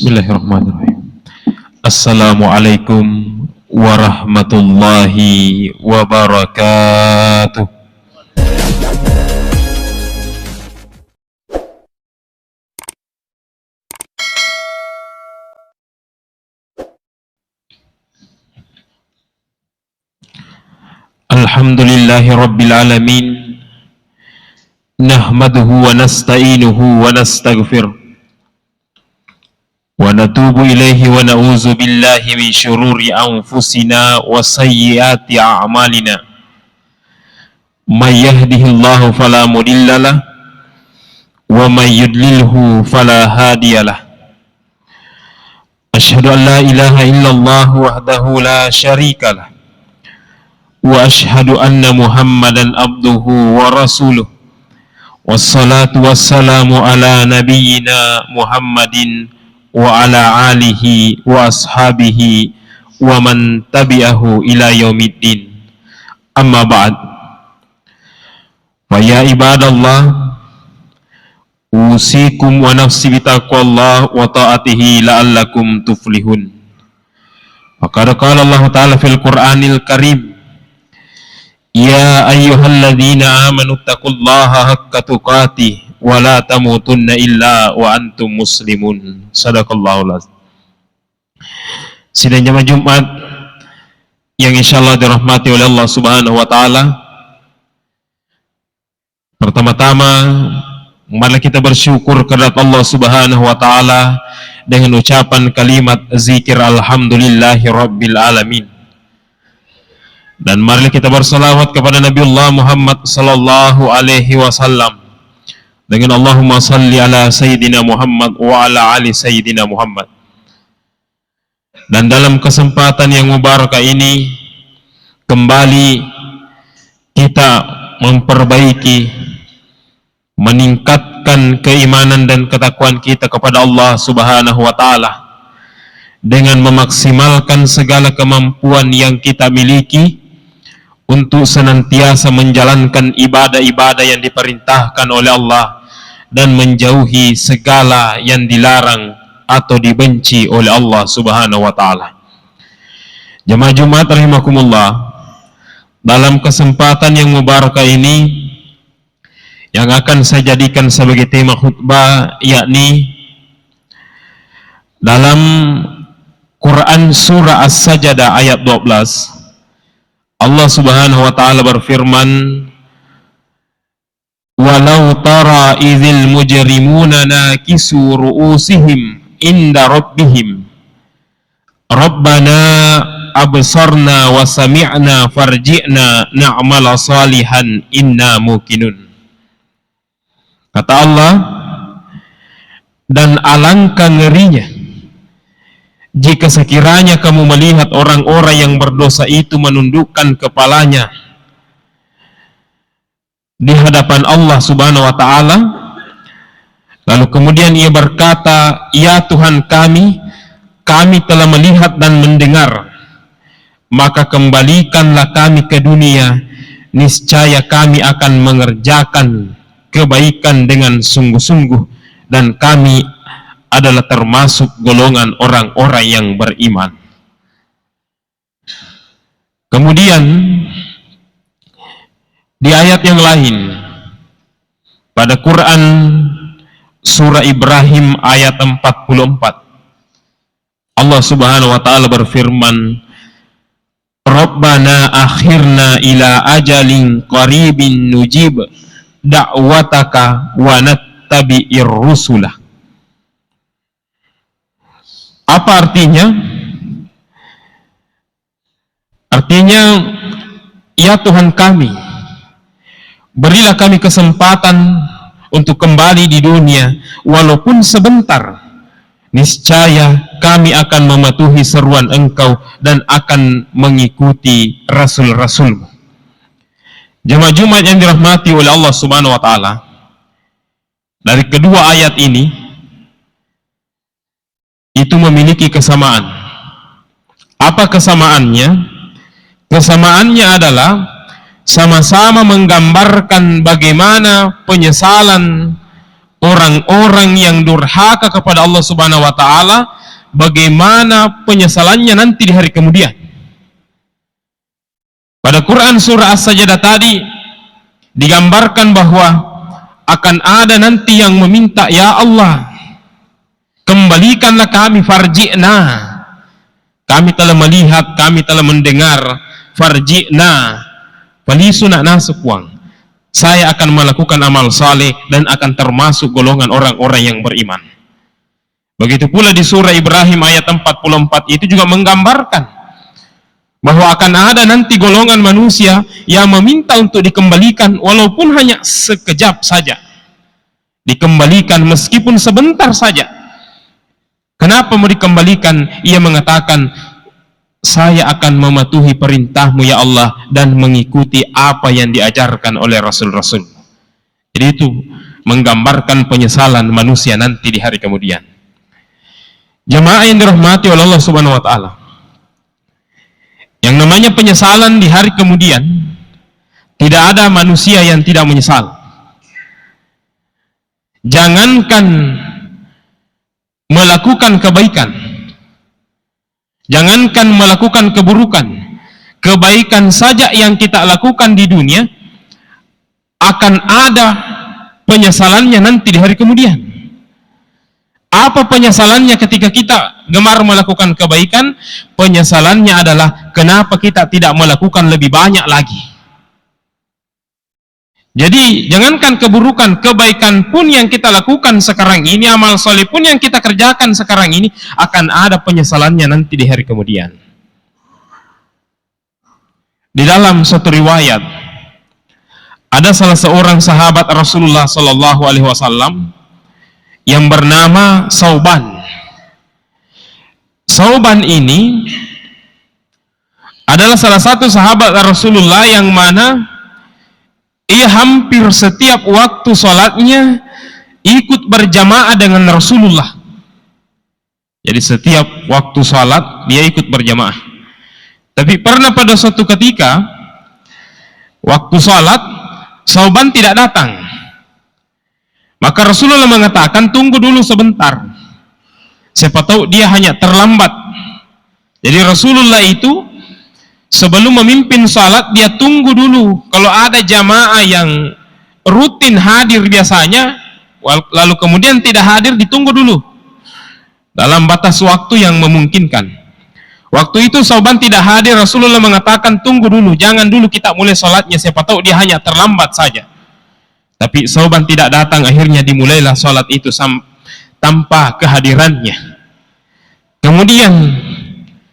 Bismillahirrahmanirrahim. Assalamualaikum warahmatullahi wabarakatuh. Alhamdulillahi rabbil alamin. Nahmaduhu wa nasta'inuhu wa nastaghfiruh. Wa natubu ilaihi wa na'udzu billahi min syururi anfusina wa sayyiati a'malina. May yahdihillahu fala mudhillalah wa may yudlilhu fala hadiyalah. Asyhadu an la ilaha illallah wahdahu la syarikalah wa asyhadu anna Muhammadan abduhu wa rasuluh. Wassalatu wassalamu ala nabiyyina Muhammadin wa ala alihi wa ashabihi wa man tabi'ahu ila yaumiddin. Amma ba'd. Fa ya ibadallah, usikum wa nafsi bitaqwallah wa ta'atihi la'allakum tuflihun. Faqad qala Allah ta'ala fil Qur'anil Karim, ya ayyuhalladzina amanu taqullaha haqqa tuqatih wa la tamutunna illa wa antum muslimun. Sadaqallahul azim. Sidang jamaah Jumat yang insyaallah dirahmati oleh Allah Subhanahu wa taala. Pertama-tama mari kita bersyukur kepada Allah Subhanahu wa taala dengan ucapan kalimat zikir alhamdulillahi rabbil alamin. Dan mari kita bersalawat kepada Nabiullah Muhammad sallallahu alaihi wasallam dengan Allahumma salli ala Sayyidina Muhammad wa ala ali Sayyidina Muhammad. Dan dalam kesempatan yang mubarakah ini kembali kita memperbaiki, meningkatkan keimanan dan ketakwaan kita kepada Allah Subhanahu wa taala dengan memaksimalkan segala kemampuan yang kita miliki untuk senantiasa menjalankan ibadah-ibadah yang diperintahkan oleh Allah dan menjauhi segala yang dilarang atau dibenci oleh Allah Subhanahu wa taala. Jemaah Jumat rahimakumullah, dalam kesempatan yang mubarakah ini yang akan saya jadikan sebagai tema khutbah, yakni dalam Quran surah As-Sajdah ayat 12, Allah Subhanahu wa taala berfirman, walau tara idzil mujrimuna nakisu ru'usihim inda rabbihim rabbana absarna wa sami'na farji'na na'mala salihan inna muqinun. Kata Allah, dan alangkah ngerinya jika sekiranya kamu melihat orang-orang yang berdosa itu menundukkan kepalanya di hadapan Allah Subhanahu wa taala, lalu kemudian ia berkata, ya Tuhan kami telah melihat dan mendengar, maka kembalikanlah kami ke dunia, niscaya kami akan mengerjakan kebaikan dengan sungguh-sungguh dan kami adalah termasuk golongan orang-orang yang beriman. Kemudian di ayat yang lain pada Quran surah Ibrahim ayat 44, Allah Subhanahu wa taala berfirman, Rabbana akhirna ila ajalin qaribin nujib da'wataka wa nattabi'ir rusulah. Apa artinya? Artinya, ya Tuhan kami, berilah kami kesempatan untuk kembali di dunia walaupun sebentar, niscaya kami akan mematuhi seruan Engkau dan akan mengikuti rasul-rasul-Mu. Jemaah Jumat yang dirahmati oleh Allah Subhanahu wa taala, dari kedua ayat ini itu memiliki kesamaan. Apa kesamaannya? Kesamaannya adalah sama-sama menggambarkan bagaimana penyesalan orang-orang yang durhaka kepada Allah Subhanahu wa taala, bagaimana penyesalannya nanti di hari kemudian. Pada Quran surah As-Sajdah tadi digambarkan bahwa akan ada nanti yang meminta, ya Allah, kembalikanlah kami, farji'na, kami telah melihat, kami telah mendengar, farji'na falisuna nasukwang, saya akan melakukan amal saleh dan akan termasuk golongan orang-orang yang beriman. Begitu pula di surah Ibrahim ayat 44 itu juga menggambarkan bahwa akan ada nanti golongan manusia yang meminta untuk dikembalikan walaupun hanya sekejap saja, dikembalikan meskipun sebentar saja. Kenapa mau dikembalikan? Ia mengatakan, saya akan mematuhi perintahmu ya Allah dan mengikuti apa yang diajarkan oleh Rasul-Rasul. Jadi itu menggambarkan penyesalan manusia nanti di hari kemudian. Jamaah yang dirahmati oleh Allah Subhanahu wa taala, yang namanya penyesalan di hari kemudian, tidak ada manusia yang tidak menyesal. Jangankan melakukan kebaikan, jangankan melakukan keburukan, kebaikan saja yang kita lakukan di dunia akan ada penyesalannya nanti di hari kemudian. Apa penyesalannya ketika kita gemar melakukan kebaikan? Penyesalannya adalah kenapa kita tidak melakukan lebih banyak lagi. Jadi jangankan keburukan, kebaikan pun yang kita lakukan sekarang ini, amal soleh pun yang kita kerjakan sekarang ini, akan ada penyesalannya nanti di hari kemudian. Di dalam satu riwayat, ada salah seorang sahabat Rasulullah Sallallahu Alaihi Wasallam yang bernama Sauban. Sauban ini adalah salah satu sahabat Rasulullah yang mana ia hampir setiap waktu sholatnya ikut berjamaah dengan Rasulullah. Jadi setiap waktu sholat dia ikut berjamaah. Tapi pernah pada suatu ketika waktu sholat Sauban tidak datang. Maka Rasulullah mengatakan, tunggu dulu sebentar, siapa tahu dia hanya terlambat. Jadi Rasulullah itu sebelum memimpin salat, dia tunggu dulu. Kalau ada jamaah yang rutin hadir biasanya, lalu kemudian tidak hadir, ditunggu dulu dalam batas waktu yang memungkinkan. Waktu itu Sauban tidak hadir, Rasulullah mengatakan, tunggu dulu, jangan dulu kita mulai salatnya, siapa tahu dia hanya terlambat saja. Tapi Sauban tidak datang, akhirnya dimulailah salat itu tanpa kehadirannya. Kemudian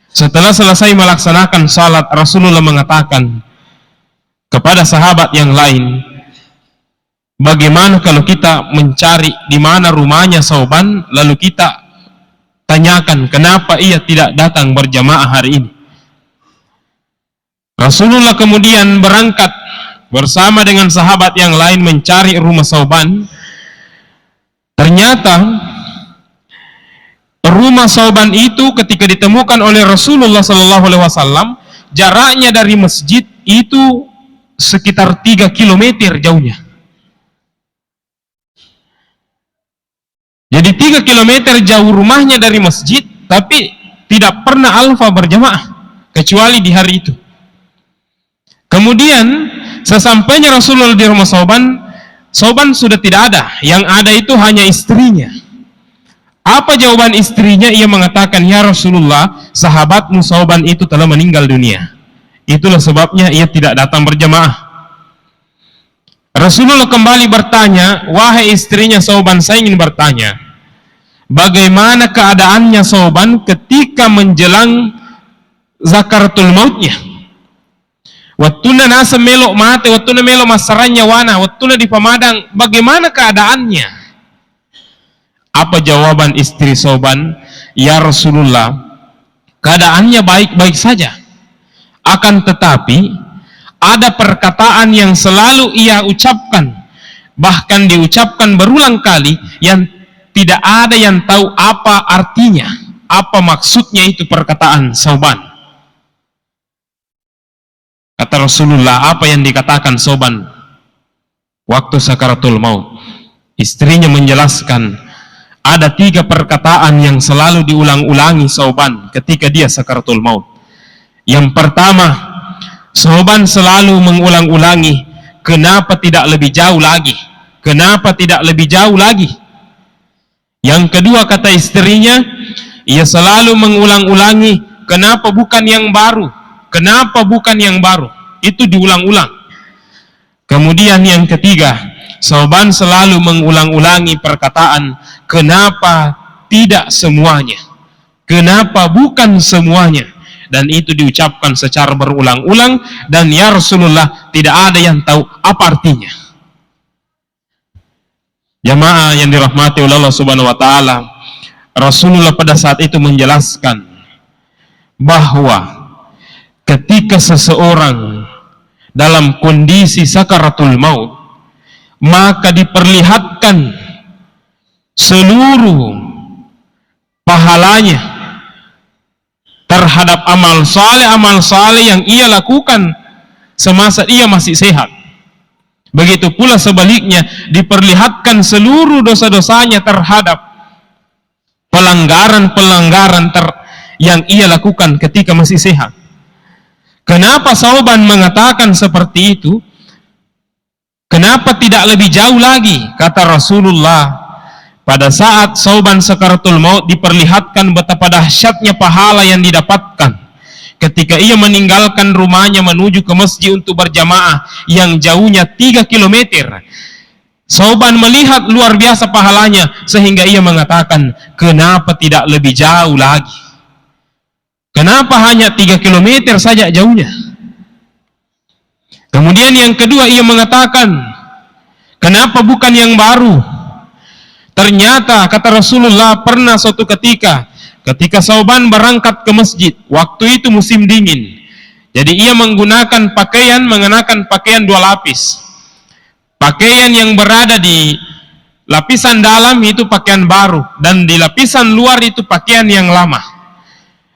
setelah selesai melaksanakan salat, Rasulullah mengatakan kepada sahabat yang lain, bagaimana kalau kita mencari di mana rumahnya Sauban, lalu kita tanyakan kenapa ia tidak datang berjamaah hari ini. Rasulullah kemudian berangkat bersama dengan sahabat yang lain mencari rumah Sauban. Ternyata rumah Sauban itu ketika ditemukan oleh Rasulullah SAW, jaraknya dari masjid itu sekitar 3 km jauhnya. Jadi 3 km jauh rumahnya dari masjid, tapi tidak pernah alfa berjamaah kecuali di hari itu. Kemudian sesampainya Rasulullah di rumah Sauban, Sauban sudah tidak ada, yang ada itu hanya istrinya. Apa jawaban istrinya? Ia mengatakan, ya Rasulullah, sahabatmu Sauban itu telah meninggal dunia, itulah sebabnya ia tidak datang berjamaah. Rasulullah kembali bertanya, wahai istrinya Sauban, saya ingin bertanya, bagaimana keadaannya Sauban ketika menjelang zakaratul mautnya? Wattuna nasa melok mate, wattuna melok masaranya wana, wattuna di Pamadang, bagaimana keadaannya? Apa jawaban istri Sauban? Ya Rasulullah, keadaannya baik-baik saja. Akan tetapi ada perkataan yang selalu ia ucapkan, bahkan diucapkan berulang kali, yang tidak ada yang tahu apa artinya, apa maksudnya itu perkataan Sauban. Kata Rasulullah, apa yang dikatakan Sauban waktu sakaratul maut? Istrinya menjelaskan, ada 3 perkataan yang selalu diulang-ulangi Sauban ketika dia sakaratul maut. Yang pertama, Sauban selalu mengulang-ulangi, kenapa tidak lebih jauh lagi? Kenapa tidak lebih jauh lagi? Yang kedua, kata istrinya, ia selalu mengulang-ulangi, kenapa bukan yang baru? Kenapa bukan yang baru? Itu diulang-ulang. Kemudian yang ketiga, Sauban selalu mengulang-ulangi perkataan, kenapa tidak semuanya? Kenapa bukan semuanya? Dan itu diucapkan secara berulang-ulang, dan ya Rasulullah, tidak ada yang tahu apa artinya. Jamaah yang dirahmati oleh Allah Subhanahu wa taala, Rasulullah pada saat itu menjelaskan bahwa ketika seseorang dalam kondisi sakaratul maut, maka diperlihatkan seluruh pahalanya terhadap amal saleh yang ia lakukan semasa ia masih sehat. Begitu pula sebaliknya, diperlihatkan seluruh dosa-dosanya terhadap pelanggaran-pelanggaran yang ia lakukan ketika masih sehat. Kenapa Sauban mengatakan seperti itu? Kenapa tidak lebih jauh lagi? Kata Rasulullah, pada saat Sauban sakaratul maut diperlihatkan betapa dahsyatnya pahala yang didapatkan ketika ia meninggalkan rumahnya menuju ke masjid untuk berjamaah yang jauhnya 3 km. Sauban melihat luar biasa pahalanya sehingga ia mengatakan, kenapa tidak lebih jauh lagi? Kenapa hanya 3 km saja jauhnya? Kemudian yang kedua, ia mengatakan, kenapa bukan yang baru? Ternyata kata Rasulullah, pernah suatu ketika Sauban berangkat ke masjid, waktu itu musim dingin. Jadi ia mengenakan pakaian 2 lapis. Pakaian yang berada di lapisan dalam itu pakaian baru, dan di lapisan luar itu pakaian yang lama.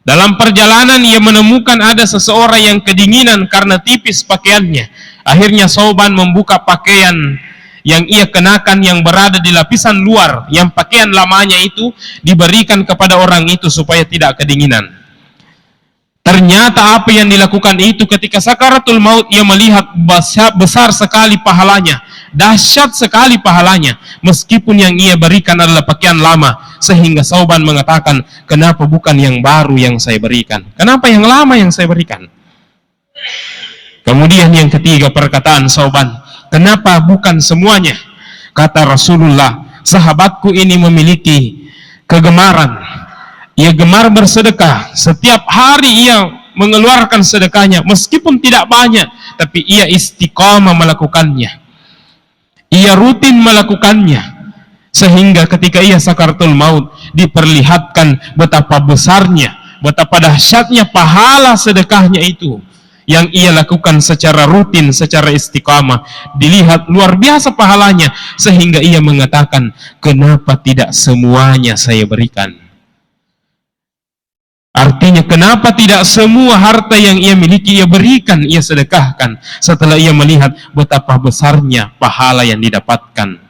Dalam perjalanan ia menemukan ada seseorang yang kedinginan karena tipis pakaiannya. Akhirnya Sauban membuka pakaian yang ia kenakan yang berada di lapisan luar, yang pakaian lamanya itu diberikan kepada orang itu supaya tidak kedinginan. Ternyata apa yang dilakukan itu ketika sakaratul maut, ia melihat besar sekali pahalanya, dahsyat sekali pahalanya, meskipun yang ia berikan adalah pakaian lama. Sehingga Sauban mengatakan, kenapa bukan yang baru yang saya berikan? Kenapa yang lama yang saya berikan? Kemudian yang ketiga perkataan Sauban, kenapa bukan semuanya? Kata Rasulullah, sahabatku ini memiliki kegemaran. Ia gemar bersedekah. Setiap hari ia mengeluarkan sedekahnya, meskipun tidak banyak, tapi ia istiqamah melakukannya. Ia rutin melakukannya. Sehingga ketika ia sakaratul maut, diperlihatkan betapa besarnya, betapa dahsyatnya pahala sedekahnya itu yang ia lakukan secara rutin, secara istiqamah. Dilihat luar biasa pahalanya, sehingga ia mengatakan, kenapa tidak semuanya saya berikan? Artinya, kenapa tidak semua harta yang ia miliki ia berikan, ia sedekahkan, setelah ia melihat betapa besarnya pahala yang didapatkan.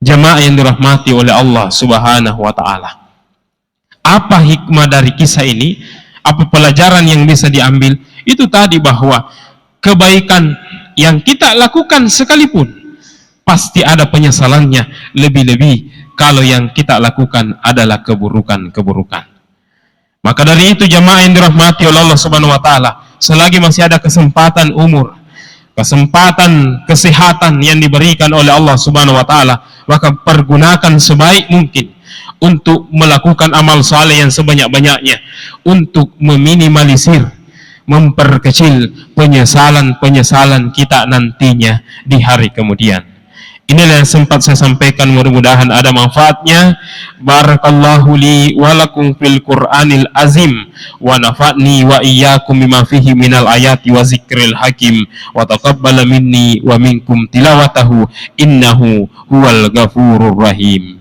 Jamaah yang dirahmati oleh Allah Subhanahu wa ta'ala, apa hikmah dari kisah ini? Apa pelajaran yang bisa diambil? Itu tadi bahwa kebaikan yang kita lakukan sekalipun pasti ada penyesalannya, lebih-lebih kalau yang kita lakukan adalah keburukan-keburukan. Maka dari itu jamaah yang dirahmati oleh Allah Subhanahu wa ta'ala, selagi masih ada kesempatan umur, kesempatan kesehatan yang diberikan oleh Allah Subhanahu wa ta'ala, maka pergunakan sebaik mungkin untuk melakukan amal saleh yang sebanyak-banyaknya, untuk meminimalisir, memperkecil penyesalan-penyesalan kita nantinya di hari kemudian. Inilah yang sempat saya sampaikan, mudah-mudahan ada manfaatnya. Barakallahu li wa lakum fil Qur'anil azim wa nafa'ni wa iyyakum bima fihi minal ayati wa zikril hakim wa taqabbala minni wa minkum tilawatahu innahu huwal ghafurur rahim.